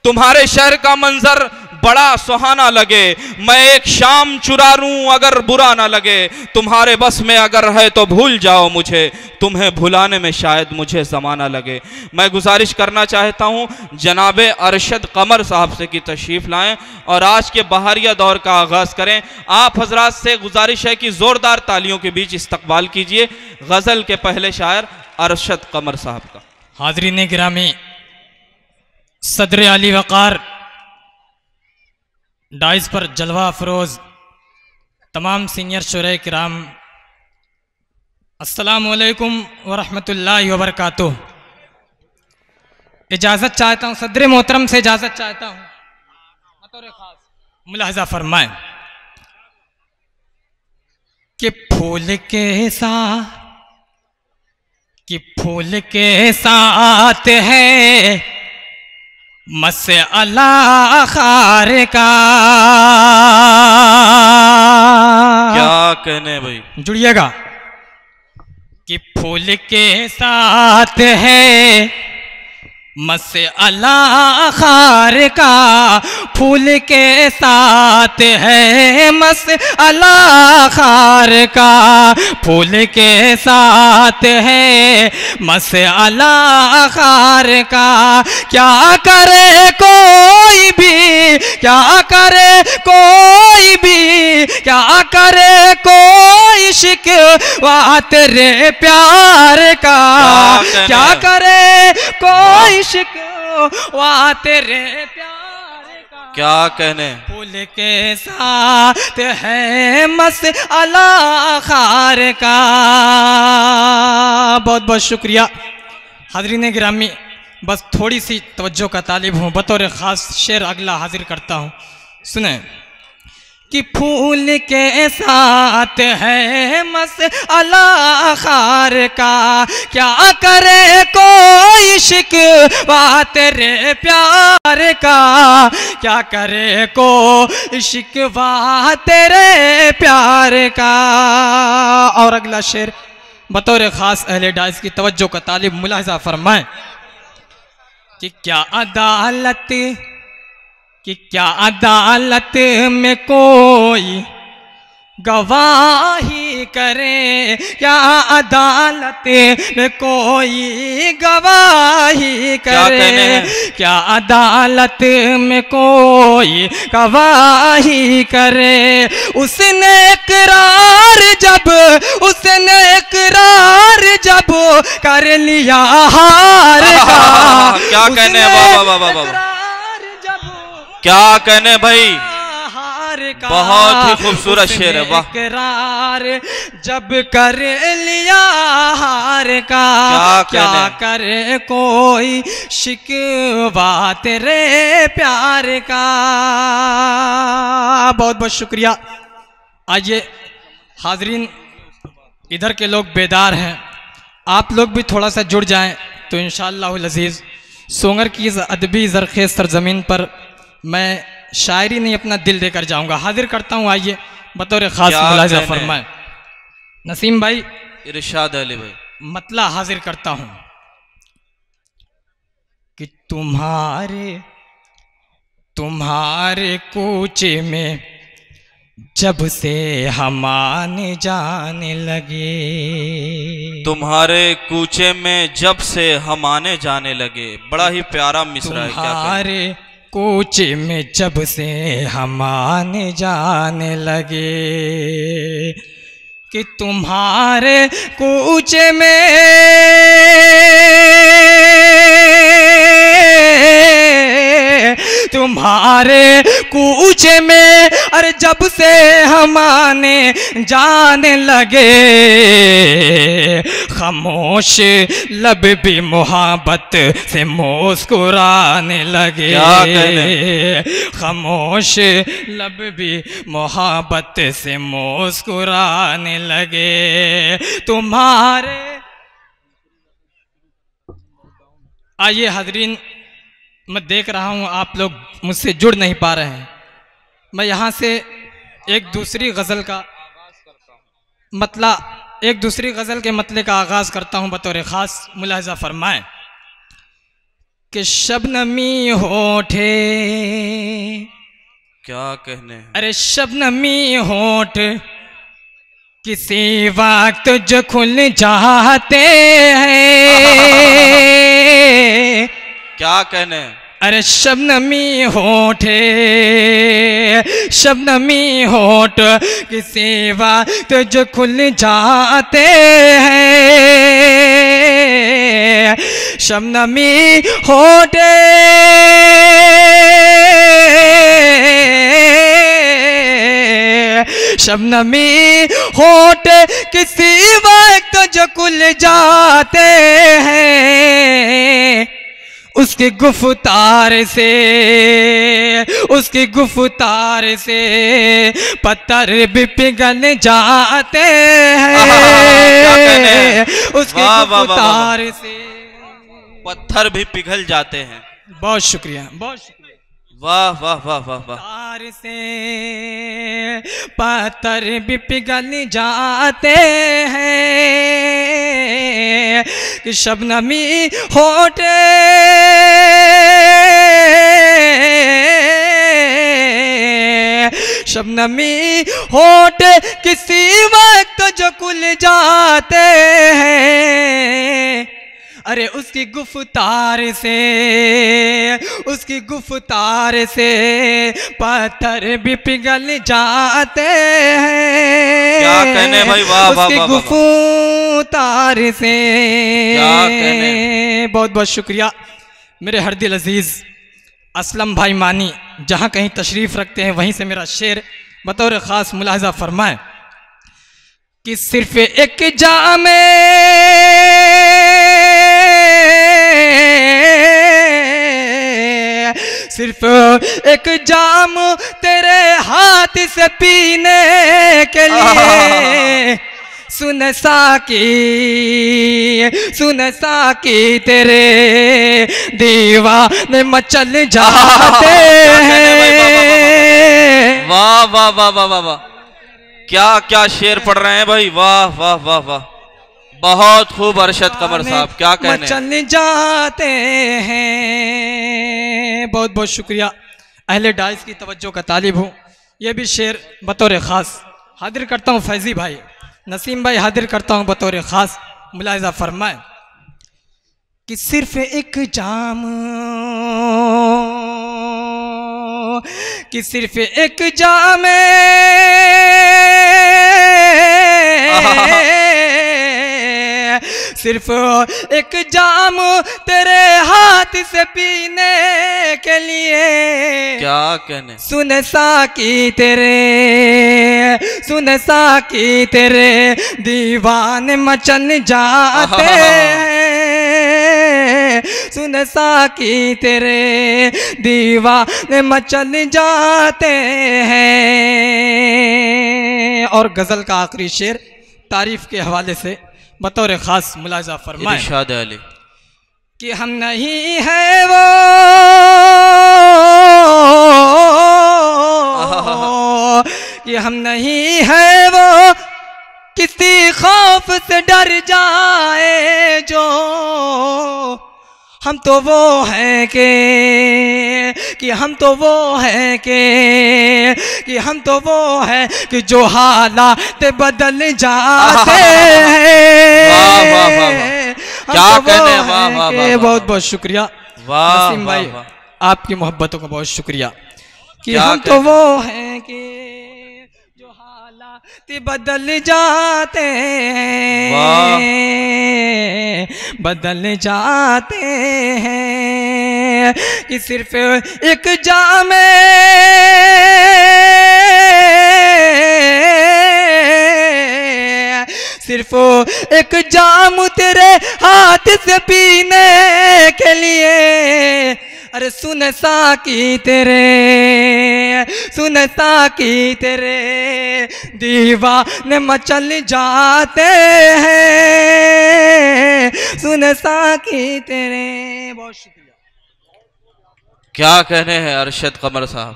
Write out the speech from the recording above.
तुम्हारे शहर का मंजर बड़ा सुहाना लगे, मैं एक शाम चुरा लूं अगर बुरा ना लगे, तुम्हारे बस में अगर है तो भूल जाओ मुझे, तुम्हें भुलाने में शायद मुझे ज़माना लगे। मैं गुजारिश करना चाहता हूं जनाबे अरशद कमर साहब से कि तशरीफ़ लाएं और आज के बहारिया दौर का आगाज़ करें। आप हजरात से गुजारिश है कि ज़ोरदार तालियों के बीच इस्तकबाल कीजिए गज़ल के पहले शायर अरशद कमर साहब का। हाज़रीन गिरामी, सदर अली वक़ार डाइस पर जलवा अफरोज़ तमाम सीनियर शुरा किराम, अस्सलामु अलैकुम वरहमतुल्लाहि वबरकातुह। इजाज़त चाहता हूँ, सदर मोहतरम से इजाज़त चाहता हूँ, बतौर ख़ास मुलाहज़ा फरमाएं कि फूल के साथ है मसअला खार का। क्या कहने भाई, जुड़िएगा कि फूल के साथ है मसअला खार का, फूल के साथ है मसअला खार का, फूल के साथ है मसअला खार का। क्या करे कोई भी, क्या करे कोई भी, क्या करे कोई शिकवा तेरे प्यार का, क्या करे कोई शिकवा तेरे प्यार का। क्या कहने, फूल के साथ है मसअला खार का। बहुत बहुत शुक्रिया हाज़रीन गिरामी, बस थोड़ी सी तवज्जो का तालिब हूँ। बतौर ख़ास शेर अगला हाजिर करता हूँ, सुने कि फूल के साथ है मसअला खार का, क्या करे कोई शिकवा तेरे प्यार का, क्या करे कोई शिकवा तेरे प्यार का। और अगला शेर बतौर ख़ास अहले डाइस की तवज्जो का तालिब मुलाहिज़ा फरमाएं कि क्या अदालत में कोई गवाही करे, क्या अदालत में कोई गवाही करे, क्या अदालत में कोई गवाही करे। उसने इकरार जब कर लिया हार का, क्या कहने, वाह वाह वाह, क्या कहने भाई, बहुत ही खूबसूरत शेर है, वाह। इकरार जब कर लिया हार का, क्या करे कोई शिकवा तेरे प्यार का। बहुत बहुत शुक्रिया। आइए हाजरीन, इधर के लोग बेदार हैं, आप लोग भी थोड़ा सा जुड़ जाएं तो इंशाअल्लाहुल अज़ीज़ सोंगर की इस अदबी ज़रख़ेज़ सरज़मीन पर मैं शायरी नहीं अपना दिल देकर जाऊंगा। हाजिर करता हूँ, आइए बतौर ख़ास मुलाहिज़ा फरमाएं। नसीम भाई, इरशाद अली भाई, मतला हाजिर करता हूँ कि तुम्हारे कूचे में जब से हम आने जाने लगे, तुम्हारे कूचे में जब से हम आने जाने लगे। बड़ा ही प्यारा मिसरा है। तुम्हारे कूचे में जब से हम आने जाने लगे, कि तुम्हारे कूचे में तुम्हारे कूचे में अरे जब से हम आने जाने लगे, खामोश लब भी मोहब्बत से मुस्कुराने लगे, खामोश लब भी मोहब्बत से मुस्कुराने लगे। तुम्हारे आइए हाजरीन, मैं देख रहा हूँ आप लोग मुझसे जुड़ नहीं पा रहे हैं। मैं यहाँ से एक दूसरी गज़ल के मतले का आगाज़ करता हूँ। बतौर ख़ास मुलाहिज़ा फरमाएं कि शबनमी होठे, क्या कहने हैं? अरे शबनमी होठ किसी वक्त जो खुल जाते हैं। क्या कहने हैं? अरे शबनमी होठे, शबनमी होठ किसी वक्त जो खुल जाते हैं। शबनमी होठे शबनमी होठ किसी वक्त जो खुल जाते हैं। उसकी गुफ्तार से, उसकी गुफ्तार से पत्थर भी पिघल जाते हैं। उसकी गुफ्तार से पत्थर भी पिघल जाते हैं। बहुत शुक्रिया, बहुत शुक्रिया। वाह वाह वाह वाह वाह। तार से पत्थर भी पिघल जाते हैं कि शबनमी होठे शबनमी होठ किसी वक्त जो खुल जाते हैं। अरे उसकी गुफ्तार से, उसकी गुफ्तार से पत्थर भी पिघल जाते हैं। क्या कहने भाई, वाह वाह उसकी वाह। गुफ्तार से क्या कहने। बहुत बहुत शुक्रिया मेरे हर दिल अजीज असलम भाई मानी, जहाँ कहीं तशरीफ़ रखते हैं वहीं से मेरा शेर बतौर ख़ास मुलाहजा फरमाए कि सिर्फ एक जामे सिर्फ एक जाम तेरे हाथ से पीने के लिए सुन साकी तेरे दीवाने मचल जाते हैं। वाह वाह वाह वाह वाह वाह। क्या क्या शेर पढ़ रहे हैं भाई, वाह वाह वाह वाह। बहुत खूब अरशद कमर साहब, क्या कहने। मचल जाते हैं। बहुत बहुत शुक्रिया। अहले डाइस की तवज्जो का तालिब हूँ। ये भी शेर बतौर ख़ास हाजिर करता हूँ फैज़ी भाई, नसीम भाई हाजिर करता हूँ बतौर ख़ास मुलाहिज़ा फरमाए कि सिर्फ एक जाम, कि सिर्फ एक जाम सिर्फ एक जाम तेरे हाथ से पीने के लिए क्या कहने। सुन साकी तेरे दीवाने मचल जाते हैं। सुन साकी तेरे दीवाने मचल जाते हैं। और गज़ल का आखिरी शेर तारीफ के हवाले से बतौर ख़ास मुलाहिज़ा फरमाएं इरशाद अली कि हम नहीं है वो कि हम नहीं है वो किसी खौफ से डर जाए जो, हम तो वो हैं कि हम तो वो हैं कि हम तो वो हैं कि जो हालात बदल जाते हैं। वाह वाह वाह। क्या कहने। वाह वाह वाह। बहुत बहुत शुक्रिया नसीम भाई, वाह। आपकी मोहब्बतों का बहुत शुक्रिया कि क्या हम तो वो हैं कि जो हालात बदल जाते हैं, बदल जाते हैं कि सिर्फ एक जामे सिर्फ एक जाम तेरे हाथ से पीने के लिए। अरे सुन साकी तेरे दीवाने मचल जाते हैं। सुन साकी तेरे। बहुत शुक्रिया। क्या कहने हैं अरशद कमर साहब।